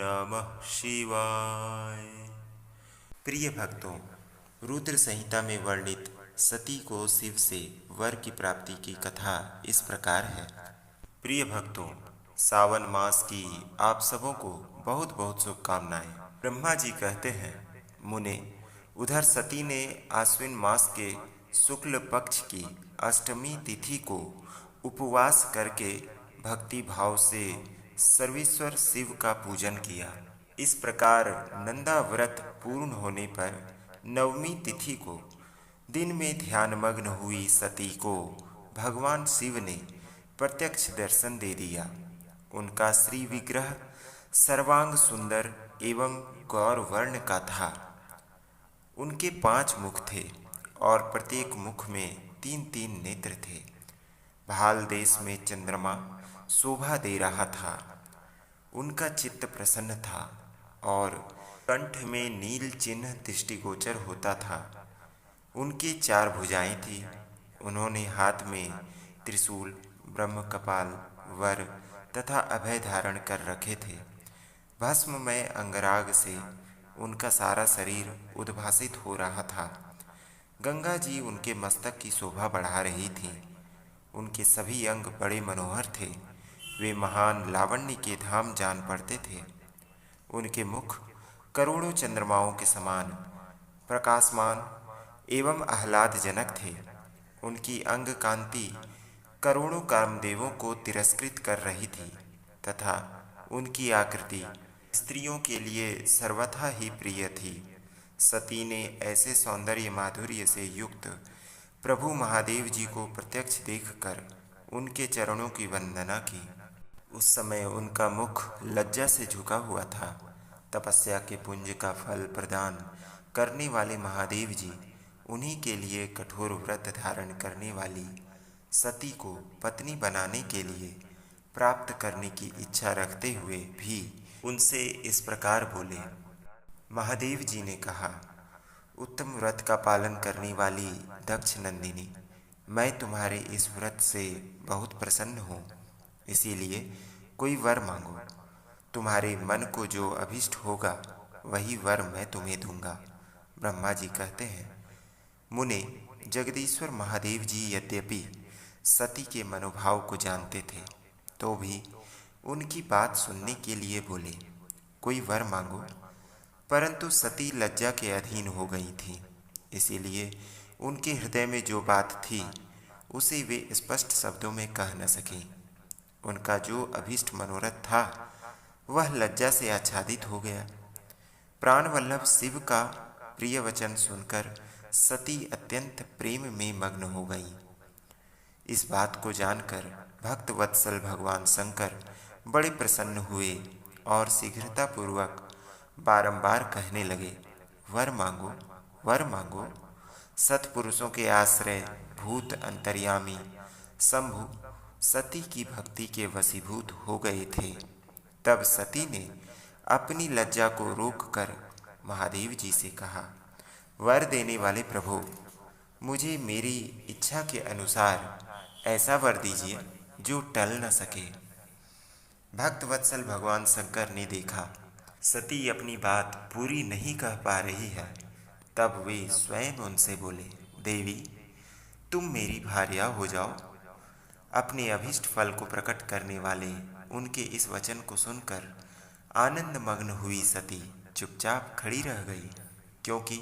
नमः शिवाय। प्रिय भक्तों, रुद्र संहिता में वर्णित सती को शिव से वर की प्राप्ति की कथा इस प्रकार है। प्रिय भक्तों, सावन मास की आप सबों को बहुत बहुत शुभकामनाएं। ब्रह्मा जी कहते हैं, मुने, उधर सती ने आश्विन मास के शुक्ल पक्ष की अष्टमी तिथि को उपवास करके भक्ति भाव से सर्वेश्वर शिव का पूजन किया। इस प्रकार नंदा व्रत पूर्ण होने पर नवमी तिथि को दिन में ध्यानमग्न हुई सती को भगवान शिव ने प्रत्यक्ष दर्शन दे दिया। उनका श्री विग्रह सर्वांग सुंदर एवं गौर वर्ण का था। उनके 5 मुख थे और प्रत्येक मुख में 3-3 नेत्र थे। भाल देश में चंद्रमा शोभा दे रहा था। उनका चित्त प्रसन्न था और कंठ में नील चिन्ह दृष्टिगोचर होता था। उनकी 4 भुजाएं थी। उन्होंने हाथ में त्रिशूल, ब्रह्म कपाल, वर तथा अभय धारण कर रखे थे। भस्ममय अंगराग से उनका सारा शरीर उद्भासित हो रहा था। गंगा जी उनके मस्तक की शोभा बढ़ा रही थी। उनके सभी अंग बड़े मनोहर थे। वे महान लावण्य के धाम जान पड़ते थे। उनके मुख करोड़ों चंद्रमाओं के समान प्रकाशमान एवं आह्लादजनक थे। उनकी अंग कांति करोड़ों कामदेवों को तिरस्कृत कर रही थी तथा उनकी आकृति स्त्रियों के लिए सर्वथा ही प्रिय थी। सती ने ऐसे सौंदर्य माधुर्य से युक्त प्रभु महादेव जी को प्रत्यक्ष देखकर उनके चरणों की वंदना की। उस समय उनका मुख लज्जा से झुका हुआ था। तपस्या के पुंज का फल प्रदान करने वाले महादेव जी उन्हीं के लिए कठोर व्रत धारण करने वाली सती को पत्नी बनाने के लिए प्राप्त करने की इच्छा रखते हुए भी उनसे इस प्रकार बोले। महादेव जी ने कहा, उत्तम व्रत का पालन करने वाली दक्ष नंदिनी, मैं तुम्हारे इस व्रत से बहुत प्रसन्न हूँ, इसीलिए कोई वर मांगो। तुम्हारे मन को जो अभिष्ट होगा वही वर मैं तुम्हें दूंगा। ब्रह्मा जी कहते हैं, मुने, जगदीश्वर महादेव जी यद्यपि सती के मनोभाव को जानते थे तो भी उनकी बात सुनने के लिए बोले, कोई वर मांगो। परंतु सती लज्जा के अधीन हो गई थी, इसीलिए उनके हृदय में जो बात थी उसे वे स्पष्ट शब्दों में कह न सकी। उनका जो अभीष्ट मनोरथ था वह लज्जा से आच्छादित हो गया। प्राणवल्लभ शिव का प्रिय वचन सुनकर सती अत्यंत प्रेम में मग्न हो गई। इस बात को जानकर भक्त वत्सल भगवान शंकर बड़े प्रसन्न हुए और शीघ्रतापूर्वक बारंबार कहने लगे, वर मांगो, वर मांगो। सत्पुरुषों के आश्रय भूत अंतर्यामी शंभु सती की भक्ति के वशीभूत हो गए थे। तब सती ने अपनी लज्जा को रोककर महादेव जी से कहा, वर देने वाले प्रभु, मुझे मेरी इच्छा के अनुसार ऐसा वर दीजिए जो टल न सके। भक्त वत्सल भगवान शंकर ने देखा सती अपनी बात पूरी नहीं कह पा रही है। तब वे स्वयं उनसे बोले, देवी, तुम मेरी भार्या हो जाओ। अपने अभीष्ट फल को प्रकट करने वाले उनके इस वचन को सुनकर आनंद मग्न हुई सती चुपचाप खड़ी रह गई, क्योंकि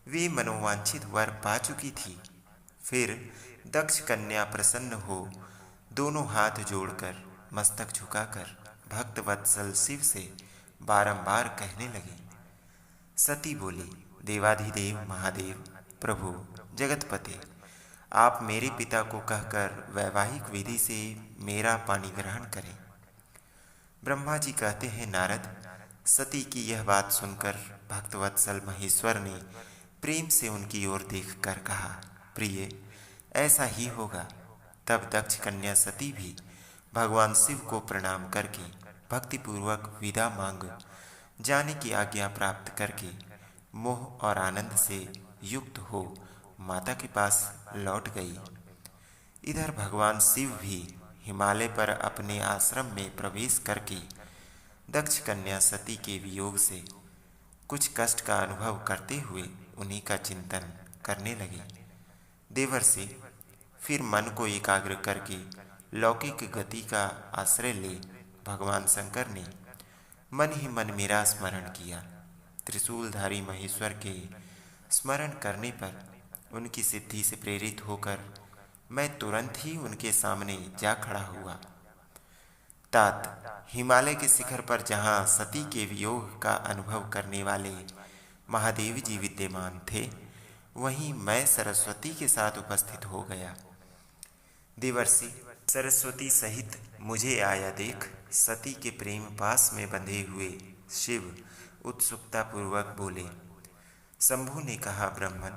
वे मनोवांछित वर पा चुकी थी। फिर दक्ष कन्या प्रसन्न हो दोनों हाथ जोड़कर मस्तक झुकाकर भक्त वत्सल शिव से बारंबार कहने लगी। सती बोली, देवाधिदेव महादेव, प्रभु जगतपते, आप मेरे पिता को कहकर वैवाहिक विधि से मेरा पानी ग्रहण करें। ब्रह्मा जी कहते हैं, नारद, सती की यह बात सुनकर भक्तवत्सल महेश्वर ने प्रेम से उनकी ओर देखकर कहा, प्रिय, ऐसा ही होगा। तब दक्ष कन्या सती भी भगवान शिव को प्रणाम करके भक्तिपूर्वक विदा मांग जाने की आज्ञा प्राप्त करके मोह और आनंद से युक्त हो माता के पास लौट गई। इधर भगवान शिव भी हिमालय पर अपने आश्रम में प्रवेश करके दक्ष कन्या सती के वियोग से कुछ कष्ट का अनुभव करते हुए उन्हीं का चिंतन करने लगे। देवर्षि फिर मन को एकाग्र करके लौकिक गति का आश्रय ले भगवान शंकर ने मन ही मन मेरा स्मरण किया। त्रिशूलधारी महेश्वर के स्मरण करने पर उनकी सिद्धि से प्रेरित होकर मैं तुरंत ही उनके सामने जा खड़ा हुआ। तात हिमालय के शिखर पर जहाँ सती के वियोग का अनुभव करने वाले महादेव जी विद्यमान थे, वहीं मैं सरस्वती के साथ उपस्थित हो गया। देवर्षि सरस्वती सहित मुझे आया देख सती के प्रेम पास में बंधे हुए शिव उत्सुकता पूर्वक बोले। शंभु ने कहा, ब्राह्मण,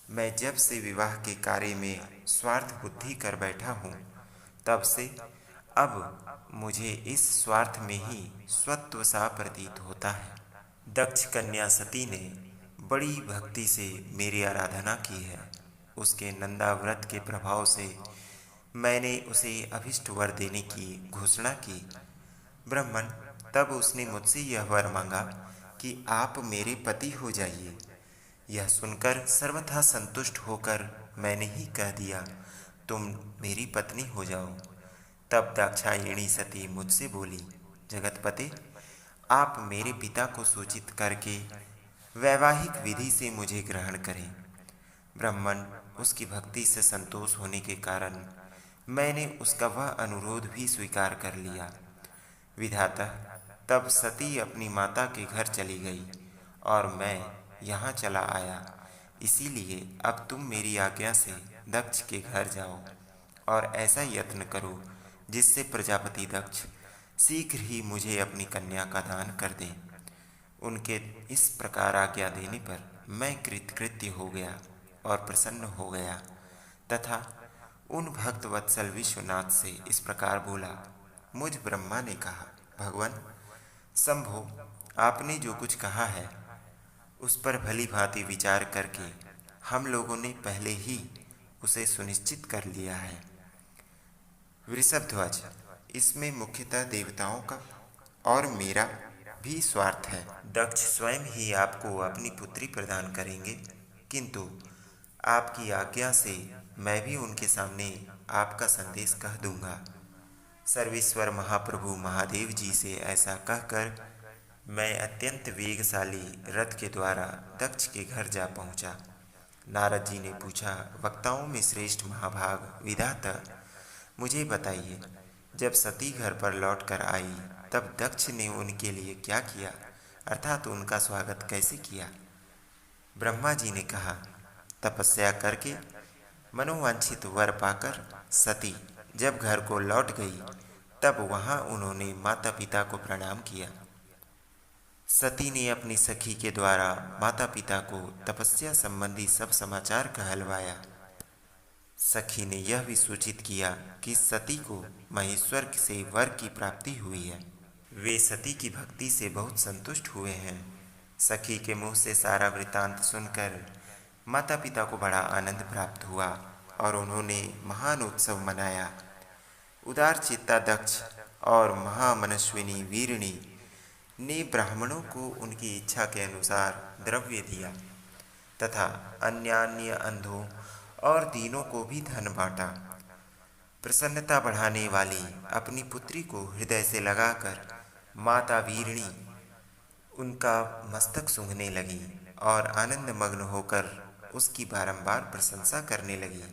मैं जब से विवाह के कार्य में स्वार्थ बुद्धि कर बैठा हूँ, तब से अब मुझे इस स्वार्थ में ही स्वत्व सा प्रतीत होता है। दक्ष कन्या सती ने बड़ी भक्ति से मेरी आराधना की है। उसके नंदा व्रत के प्रभाव से मैंने उसे अभिष्ट वर देने की घोषणा की। ब्राह्मण, तब उसने मुझसे यह वर मांगा कि आप मेरे पति हो जाइए। यह सुनकर सर्वथा संतुष्ट होकर मैंने ही कह दिया, तुम मेरी पत्नी हो जाओ। तब दाक्षायणी सती मुझसे बोली, जगतपते, आप मेरे पिता को सूचित करके वैवाहिक विधि से मुझे ग्रहण करें। ब्राह्मण, उसकी भक्ति से संतोष होने के कारण मैंने उसका वह अनुरोध भी स्वीकार कर लिया। विधाता, तब सती अपनी माता के घर चली गई और मैं यहाँ चला आया। इसीलिए अब तुम मेरी आज्ञा से दक्ष के घर जाओ और ऐसा यत्न करो जिससे प्रजापति दक्ष शीघ्र ही मुझे अपनी कन्या का दान कर दें। उनके इस प्रकार आज्ञा देने पर मैं कृतकृत्य हो गया और प्रसन्न हो गया तथा उन भक्त वत्सल विश्वनाथ से इस प्रकार बोला। मुझ ब्रह्मा ने कहा, भगवान शंभो, आपने जो कुछ कहा है उस पर भली भांति विचार करके हम लोगों ने पहले ही उसे सुनिश्चित कर लिया है। वृषभध्वज, इसमें मुख्यतः देवताओं का और मेरा भी स्वार्थ है। दक्ष स्वयं ही आपको अपनी पुत्री प्रदान करेंगे, किंतु आपकी आज्ञा से मैं भी उनके सामने आपका संदेश कह दूंगा। सर्वेश्वर महाप्रभु महादेव जी से ऐसा कहकर मैं अत्यंत वेगशाली रथ के द्वारा दक्ष के घर जा पहुंचा। नारद जी ने पूछा, वक्ताओं में श्रेष्ठ महाभाग विधाता, मुझे बताइए, जब सती घर पर लौट कर आई तब दक्ष ने उनके लिए क्या किया, अर्थात उनका स्वागत कैसे किया? ब्रह्मा जी ने कहा, तपस्या करके मनोवांछित वर पाकर सती जब घर को लौट गई तब वहां उन्होंने माता पिता को प्रणाम किया। सती ने अपनी सखी के द्वारा माता पिता को तपस्या संबंधी सब समाचार कहलवाया। सखी ने यह भी सूचित किया कि सती को महेश्वर से वर की प्राप्ति हुई है। वे सती की भक्ति से बहुत संतुष्ट हुए हैं। सखी के मुंह से सारा वृतांत सुनकर माता पिता को बड़ा आनंद प्राप्त हुआ और उन्होंने महान उत्सव मनाया। उदार चित्ता दक्ष और महामनस्विनी वीरणी ने ब्राह्मणों को उनकी इच्छा के अनुसार द्रव्य दिया तथा अन्यान्य अंधों और दीनों को भी धन बांटा। प्रसन्नता बढ़ाने वाली अपनी पुत्री को हृदय से लगाकर माता वीरणी उनका मस्तक सूंघने लगी और आनंद मग्न होकर उसकी बारंबार प्रशंसा करने लगी।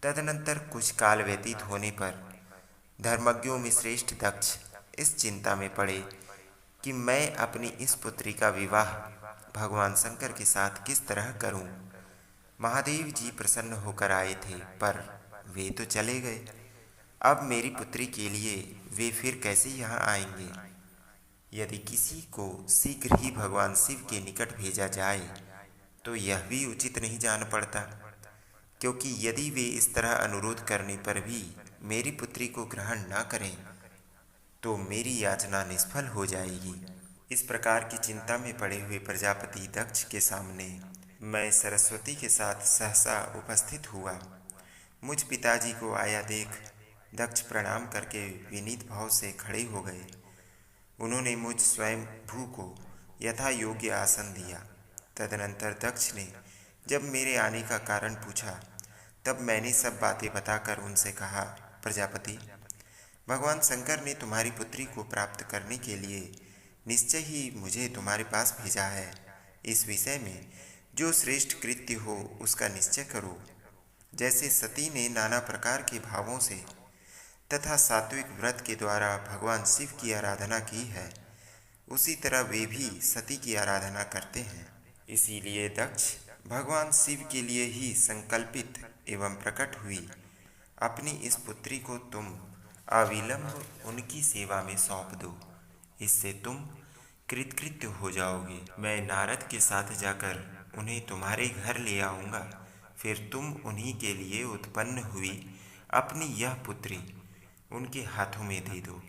तदनंतर कुछ काल व्यतीत होने पर धर्मज्ञों में श्रेष्ठ दक्ष इस चिंता में पड़े कि मैं अपनी इस पुत्री का विवाह भगवान शंकर के साथ किस तरह करूं। महादेव जी प्रसन्न होकर आए थे, पर वे तो चले गए। अब मेरी पुत्री के लिए वे फिर कैसे यहाँ आएंगे? यदि किसी को शीघ्र ही भगवान शिव के निकट भेजा जाए तो यह भी उचित नहीं जान पड़ता, क्योंकि यदि वे इस तरह अनुरोध करने पर भी मेरी पुत्री को ग्रहण न करें तो मेरी याचना निष्फल हो जाएगी। इस प्रकार की चिंता में पड़े हुए प्रजापति दक्ष के सामने मैं सरस्वती के साथ सहसा उपस्थित हुआ। मुझ पिताजी को आया देख दक्ष प्रणाम करके विनीत भाव से खड़े हो गए। उन्होंने मुझ स्वयं भू को यथा योग्य आसन दिया। तदनंतर दक्ष ने जब मेरे आने का कारण पूछा, तब मैंने सब बातें बताकर उनसे कहा, प्रजापति, भगवान शंकर ने तुम्हारी पुत्री को प्राप्त करने के लिए निश्चय ही मुझे तुम्हारे पास भेजा है। इस विषय में जो श्रेष्ठ कृत्य हो उसका निश्चय करो। जैसे सती ने नाना प्रकार के भावों से तथा सात्विक व्रत के द्वारा भगवान शिव की आराधना की है, उसी तरह वे भी सती की आराधना करते हैं। इसीलिए दक्ष भगवान शिव के लिए ही संकल्पित एवं प्रकट हुई अपनी इस पुत्री को तुम अविलंब उनकी सेवा में सौंप दो। इससे तुम कृतकृत्य हो जाओगे। मैं नारद के साथ जाकर उन्हें तुम्हारे घर ले आऊँगा। फिर तुम उन्हीं के लिए उत्पन्न हुई अपनी यह पुत्री उनके हाथों में दे दो।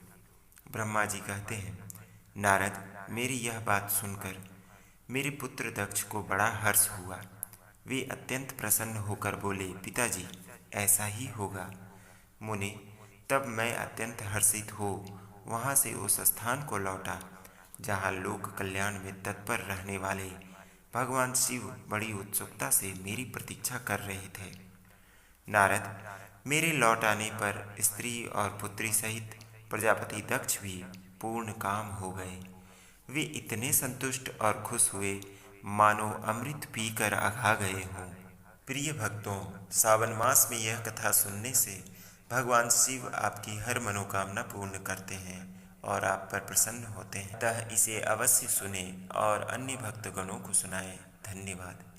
ब्रह्मा जी कहते हैं, नारद, मेरी यह बात सुनकर मेरे पुत्र दक्ष को बड़ा हर्ष हुआ। वे अत्यंत प्रसन्न होकर बोले, पिताजी, ऐसा ही होगा। मुने, तब मैं अत्यंत हर्षित हो वहाँ से उस स्थान को लौटा जहाँ लोक कल्याण में तत्पर रहने वाले भगवान शिव बड़ी उत्सुकता से मेरी प्रतीक्षा कर रहे थे। नारद, मेरे लौट आने पर स्त्री और पुत्री सहित प्रजापति दक्ष भी पूर्ण काम हो गए। वे इतने संतुष्ट और खुश हुए मानो अमृत पीकर अघा गए हों। प्रिय भक्तों, सावन मास में यह कथा सुनने से भगवान शिव आपकी हर मनोकामना पूर्ण करते हैं और आप पर प्रसन्न होते हैं। अतः इसे अवश्य सुने और अन्य भक्तगणों को सुनाएं। धन्यवाद।